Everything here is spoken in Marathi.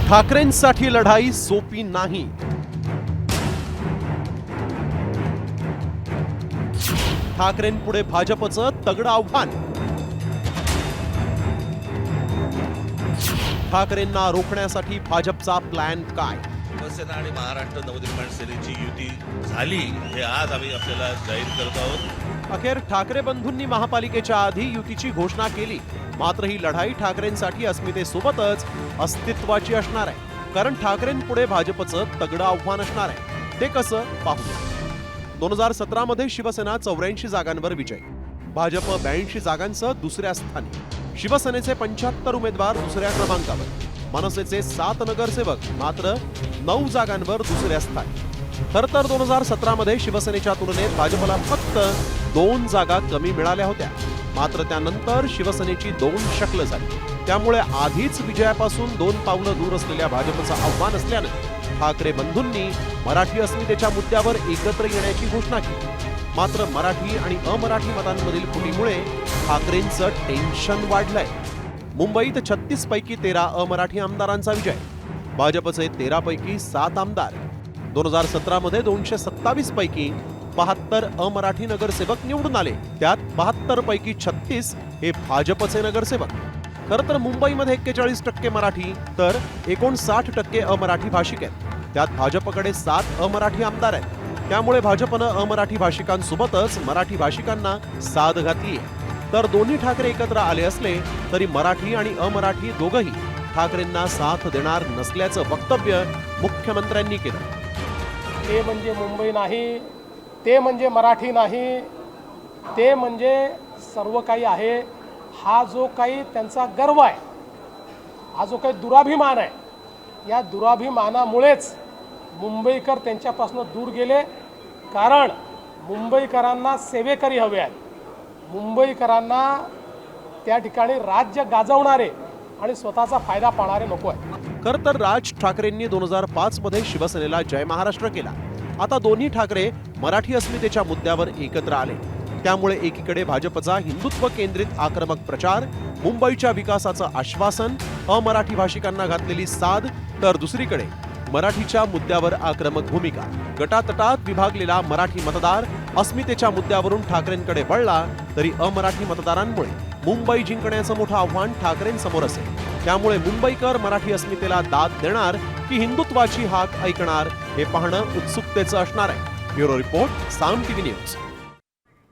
ठाकरेंसाठी लढाई सोपी नाही. ठाकरेंपुढे भाजपचं तगडं आव्हान. ठाकरेंना रोखण्यासाठी भाजपचा प्लॅन काय? शिवसेना आणि महाराष्ट्र नवनिर्माण सेनेची युती झाली हे आज आम्ही आपल्याला जाहीर करत आहोत. अखेर ठाकरे बंधूंनी महापालिकेच्या आधी युतीची घोषणा केली. मात्र ही लढाई ठाकरेंसाठी अस्मितेसोबतच अस्तित्वाची असणार आहे. कारण ठाकरेंपुढे भाजपचं तगडं आव्हान असणार आहे. ते कसं पाहूया. 2017 मध्ये शिवसेना 84 जागांवर विजय, भाजप 82 जागांसह दुसऱ्या स्थानी, शिवसेनेचे 75 उमेदवार दुसऱ्या क्रमांकावर, मनसेचे 7 नगरसेवक मात्र 9 जागांवर दुसऱ्या स्थानी. खरं तर 2017 मध्ये शिवसेनेच्या तुलनेत भाजपला फक्त 2 जागा कमी मिळाल्या होत्या. मात्र त्यानंतर शिवसेनेची 2 शकलं झाली. त्यामुळे आधीच विजयापासून 2 पावलं दूर असलेल्या भाजपचं आव्हान असल्यानं ठाकरे बंधूंनी मराठी अस्मितेच्या मुद्द्यावर एकत्र येण्याची घोषणा केली. मात्र मराठी आणि अमराठी मतांमधील फुटीमुळे ठाकरेंचं टेन्शन वाढलंय. मुंबईत 36 पैकी 13 अमराठी आमदारांचा विजय, भाजपचे 13 पैकी 7 आमदार. 2017 मध्ये 227 पैकी 72 अमराठी नगरसेवक निवडून आले. त्यात 72 पैकी 36 हे भाजपचे नगरसेवक. खरं तर मुंबईमध्ये 41% मराठी तर 59% अमराठी भाषिक आहेत. त्यात भाजपकडे 7 अमराठी आमदार आहेत. त्यामुळे भाजपनं अमराठी भाषिकांसोबतच मराठी भाषिकांना साथ घातली आहे. तर दोन्ही ठाकरे एकत्र आले असले तरी मराठी आणि अमराठी दोघंही ठाकरेंना साथ देणार नसल्याचं वक्तव्य मुख्यमंत्र्यांनी केलं. ते म्हणजे मुंबई नाही, ते म्हणजे मराठी नाही, ते म्हणजे सर्व काही आहे. हा जो काही त्यांचा गर्व आहे, हा जो काही दुराभिमान आहे, या दुराभिमानामुळेच मुंबईकर त्यांच्यापासून दूर गेले. कारण मुंबईकरांना सेवेकरी हवे आहेत. मुंबईकरांना त्या ठिकाणी राज्य गाजवणारे आणि स्वतःचा फायदा पाहणारे नको आहे. खरं तर राज ठाकरेंनी 2005 मध्ये शिवसेनेला जय महाराष्ट्र केला. आता दोन्ही ठाकरे मराठी अस्मितेच्या मुद्द्यावर एकत्र आले. त्यामुळे एकीकडे भाजपचा हिंदुत्व केंद्रित आक्रमक प्रचार, मुंबईच्या विकासाचं आश्वासन, अमराठी भाषिकांना घातलेली साद, तर दुसरीकडे मराठीच्या मुद्द्यावर आक्रमक भूमिका. गटातटात विभागलेला मराठी मतदार अस्मितेच्या मुद्द्यावरून ठाकरेंकडे वळला तरी अमराठी मतदारांमुळे मुंबई जिंकण्याचं मोठं आव्हान ठाकरेंसमोर असेल. त्यामुळे मुंबईकर मराठी अस्मितेला दाद देणार की हिंदुत्वाची हाक ऐकणार हे पाहणं उत्सुकतेचं असणार आहे. ब्युरो रिपोर्ट, साम टीव्ही न्यूज.